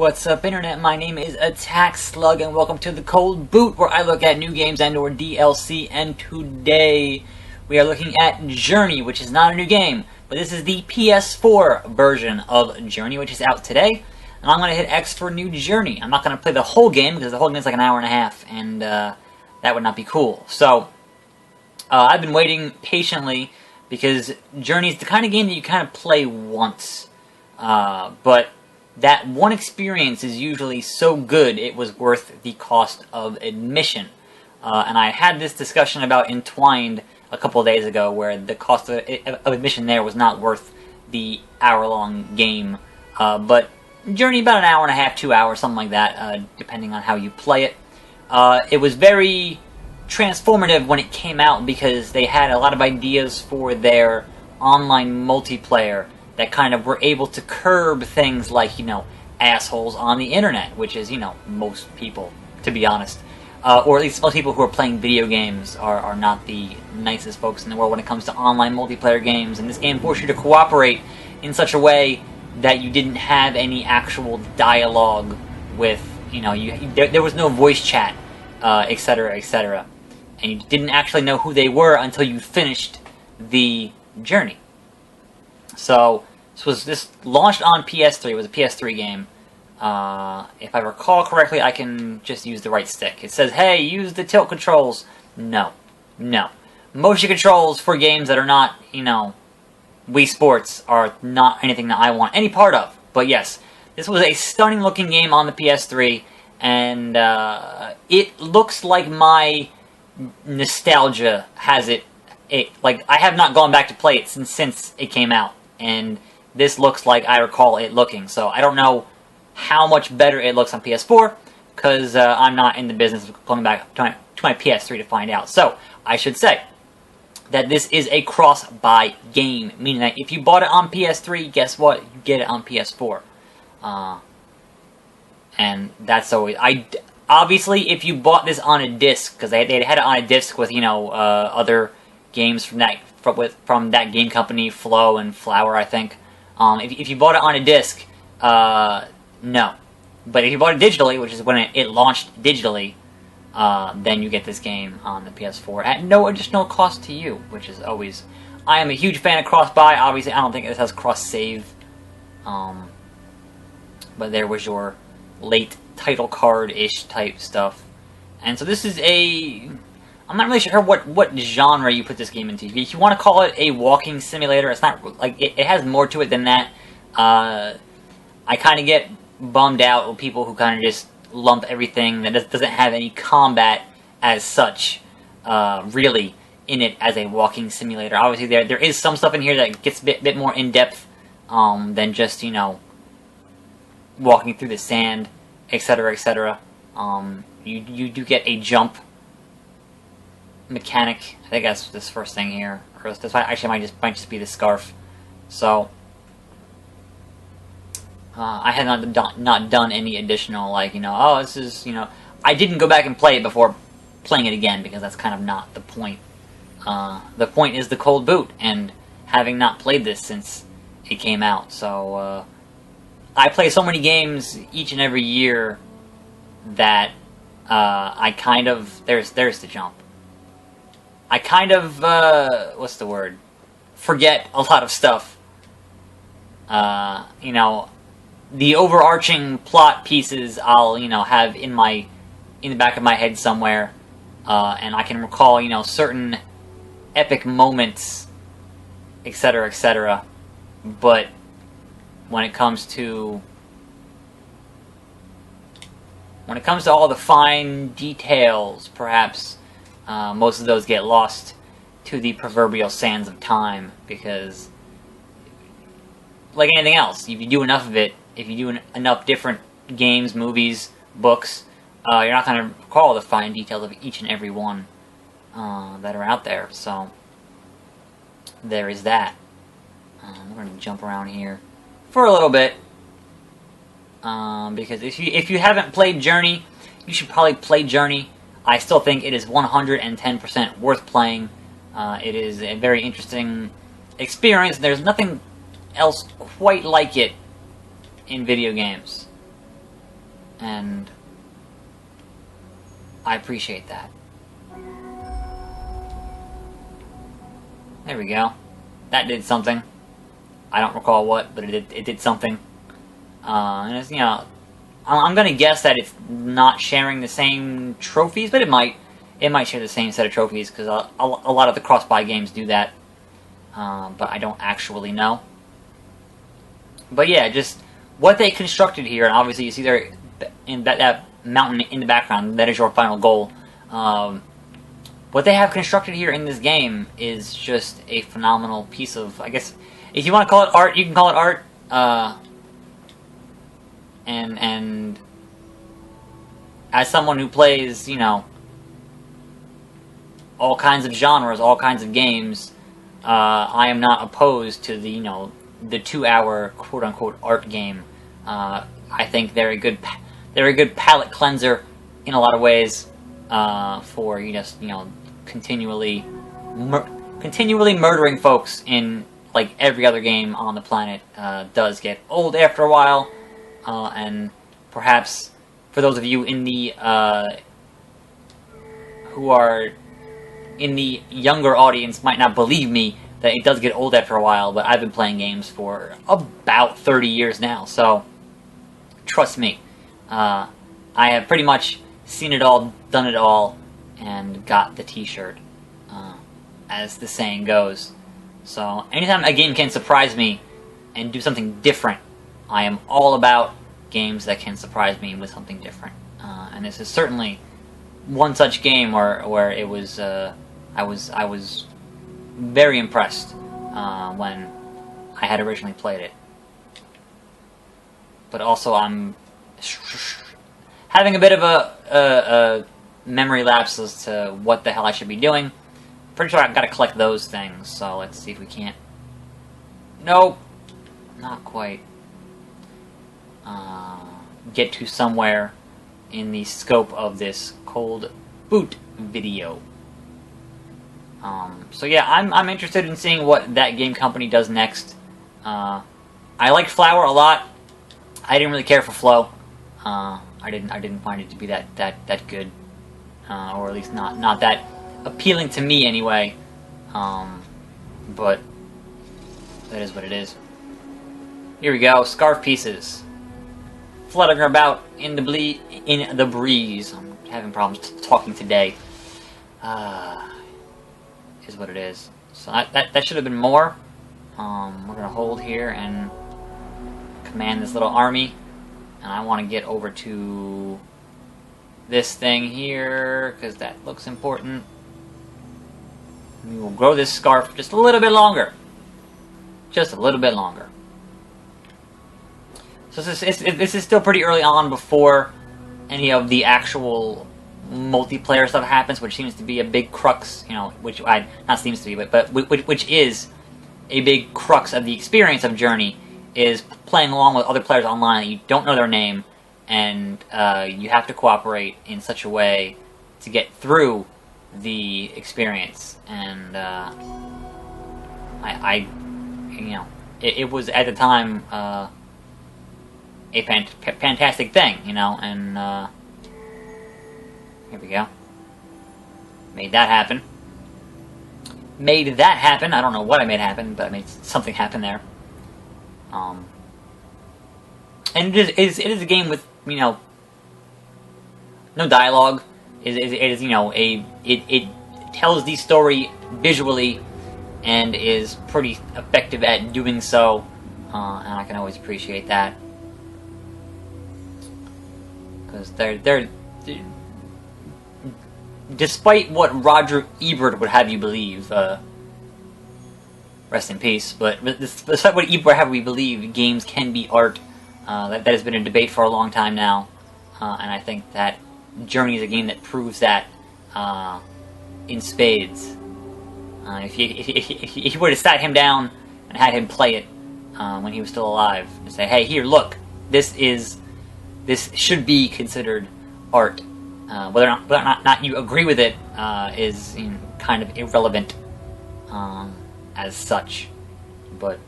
what's up Internet? My name is Attack Slug and welcome to the Cold Boot, where I look at new games and or DLC, and today we are looking at Journey, which is not a new game, but this is the PS4 version of Journey, which is out today, and I'm going to hit X for New Journey. I'm not going to play the whole game, because the whole game is like an hour and a half, and that would not be cool. So, I've been waiting patiently, because Journey is the kind of game that you kind of play once, but that one experience is usually so good it was worth the cost of admission. And I had this discussion about Entwined a couple of days ago, where the cost of admission there was not worth the hour-long game. But Journey, about an hour and a half, 2 hours, something like that, depending on how you play it. It was very transformative when it came out, because they had a lot of ideas for their online multiplayer that kind of were able to curb things like, assholes on the internet, which is, most people, to be honest. Or at least most people who are playing video games are not the nicest folks in the world when it comes to online multiplayer games, and this game forced you to cooperate in such a way that you didn't have any actual dialogue with, there was no voice chat, etc., etc. And you didn't actually know who they were until you finished the journey. So, this launched on PS3. It was a PS3 game. If I recall correctly, I can just use the right stick. It says, hey, use the tilt controls. No. Motion controls for games that are not, Wii Sports are not anything that I want any part of. But yes, this was a stunning looking game on the PS3, and it looks like my nostalgia has it. Like, I have not gone back to play it since it came out, and this looks like I recall it looking. So I don't know how much better it looks on PS4, because I'm not in the business of going back to my PS3 to find out. So I should say that this is a cross-buy game, meaning that if you bought it on PS3, guess what? You get it on PS4. And that's always... Obviously, if you bought this on a disc, because they had it on a disc with, other games from that game company, Flow and Flower, I think. If you bought it on a disc, no. But if you bought it digitally, which is when it launched digitally, then you get this game on the PS4 at no additional cost to you, which is always... I am a huge fan of cross-buy. Obviously, I don't think this has cross-save. But there was your late title card-ish type stuff. And so this is a... I'm not really sure what genre you put this game into. If you want to call it a walking simulator, it's not... Like, it has more to it than that. I kind of get bummed out with people who kind of just lump everything that doesn't have any combat as such, really, in it as a walking simulator. Obviously, there is some stuff in here that gets a bit more in-depth than just, walking through the sand, etc., etc. You do get a jump mechanic. I think that's this first thing here. Or this actually might just be the scarf. So I had not done any additional, like, oh, this is, I didn't go back and play it before playing it again, because that's kind of not the point. The point is the cold boot, and having not played this since it came out. So I play so many games each and every year that I kind of... There's the jump. I kind of, what's the word? Forget a lot of stuff. The overarching plot pieces I'll, have in the back of my head somewhere, and I can recall, certain epic moments, etc., etc. But when it comes to all the fine details, perhaps most of those get lost to the proverbial sands of time, because, like anything else, if you do enough of it, if you do enough different games, movies, books, you're not going to recall the fine details of each and every one that are out there. So there is that. We're going to jump around here for a little bit, because if you haven't played Journey, you should probably play Journey. I still think it is 110% worth playing. It is a very interesting experience. There's nothing else quite like it in video games. and I appreciate that. There we go. That did something. I don't recall what, but it did something. And it's, you know, I'm gonna guess that it's not sharing the same trophies, but it might share the same set of trophies, because a lot of the cross-buy games do that. But I don't actually know. But yeah, just what they constructed here, and obviously you see there in that mountain in the background, that is your final goal. What they have constructed here in this game is just a phenomenal piece of, I guess, if you want to call it art, you can call it art. And as someone who plays, you know, all kinds of genres, all kinds of games, I am not opposed to the, you know, the 2-hour quote-unquote art game. I think they're a good palate cleanser in a lot of ways, for you know, continually murdering folks in like every other game on the planet does get old after a while, and perhaps for those of you in the who are in the younger audience might not believe me that it does get old after a while, but I've been playing games for about 30 years now, so trust me, I have pretty much seen it all, done it all, and got the t-shirt, as the saying goes. So anytime a game can surprise me and do something different, I am all about games that can surprise me with something different. And this is certainly one such game where it was I was very impressed when I had originally played it. But also I'm having a bit of a memory lapse as to what the hell I should be doing. Pretty sure I've got to collect those things, so let's see if we can't... Nope. Not quite. Get to somewhere in the scope of this cold boot video. So yeah, I'm interested in seeing what Thatgamecompany does next. I liked Flower a lot. I didn't really care for Flow. I didn't find it to be that good, or at least not that appealing to me anyway. But that is what it is. Here we go, scarf pieces fluttering about in the breeze. I'm having problems talking today. Is what it is. So that should have been more. We're gonna hold here and command this little army, and I want to get over to this thing here because that looks important. We will grow this scarf just a little bit longer. Just a little bit longer. So this is still pretty early on before any of the actual multiplayer stuff happens, which seems to be a big crux, you know, which not seems to be, but which is a big crux of the experience of Journey, is playing along with other players online that you don't know their name, and you have to cooperate in such a way to get through the experience. And you know, it was at the time a fantastic thing, you know, and here we go. Made that happen. Made that happen. I don't know what I made happen, but I made something happen there. And it is a game with, you know, no dialogue. It is, you know, it tells the story visually and is pretty effective at doing so, and I can always appreciate that, because they're despite what Roger Ebert would have you believe, rest in peace, but despite what Ebert would have you believe, games can be art. That has been a debate for a long time now, and I think that Journey is a game that proves that in spades. If you were to sat him down and had him play it when he was still alive, and say, "Hey, here, look, this should be considered art." Whether or not you agree with it is, you know, kind of irrelevant as such, but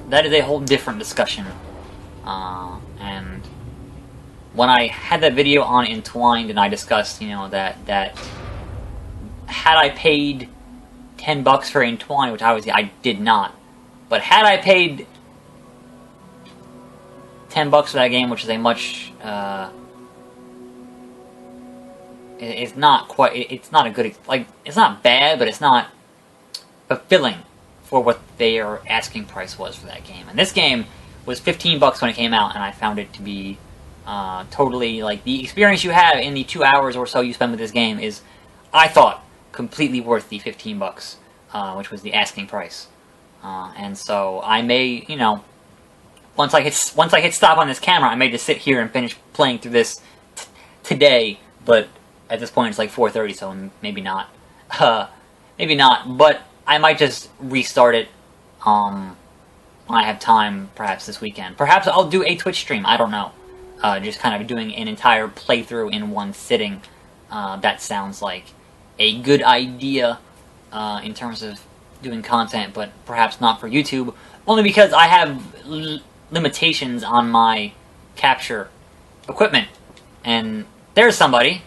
that is a whole different discussion. And when I had that video on Entwined and I discussed, you know, that had I paid $10 for Entwined, which obviously I did not, but had I paid $10 for that game, which is a much, it's not quite, it's not a good, like, it's not bad, but it's not fulfilling for what their asking price was for that game. And this game was $15 when it came out, and I found it to be totally, like, the experience you have in the 2 hours or so you spend with this game is, I thought, completely worth the $15, which was the asking price. And so I may, you know, once I hit stop on this camera, I may just sit here and finish playing through this today. But at this point, it's like 4:30, so maybe not. Maybe not. But I might just restart it when I have time, perhaps this weekend. Perhaps I'll do a Twitch stream. I don't know. Just kind of doing an entire playthrough in one sitting. That sounds like a good idea in terms of doing content, but perhaps not for YouTube. Only because I have limitations on my capture equipment. And there's somebody.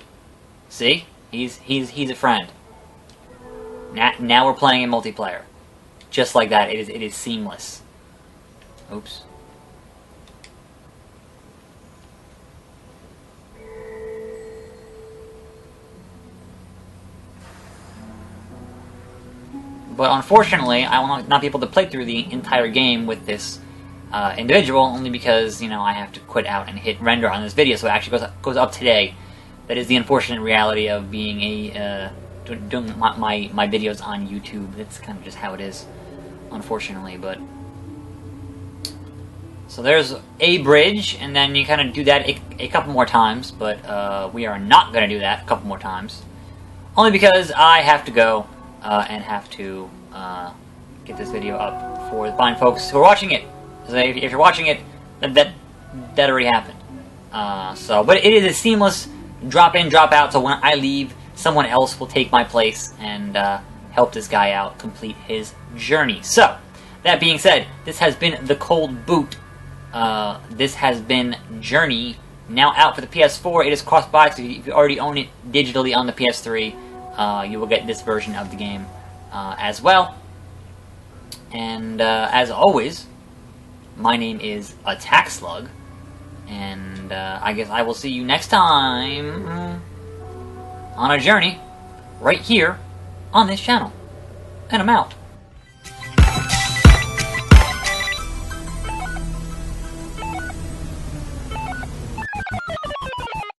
See? He's a friend. Now we're playing in multiplayer. Just like that. It is seamless. Oops. But unfortunately, I will not be able to play through the entire game with this individual, only because, you know, I have to quit out and hit render on this video, so it actually goes up today. That is the unfortunate reality of being doing my videos on YouTube. That's kind of just how it is, unfortunately. But so there's a bridge, and then you kind of do that a couple more times, but we are not going to do that a couple more times, only because I have to go and have to get this video up for the fine folks who are watching it. So if you're watching it, that already happened. But it is a seamless drop in, drop out, so when I leave, someone else will take my place and help this guy out complete his journey. So, that being said, this has been The Cold Boot. This has been Journey, now out for the PS4. It is cross-buy, so if you already own it digitally on the PS3, you will get this version of the game as well. And as always, my name is Attack Slug, and I guess I will see you next time on a journey right here on this channel. And I'm out.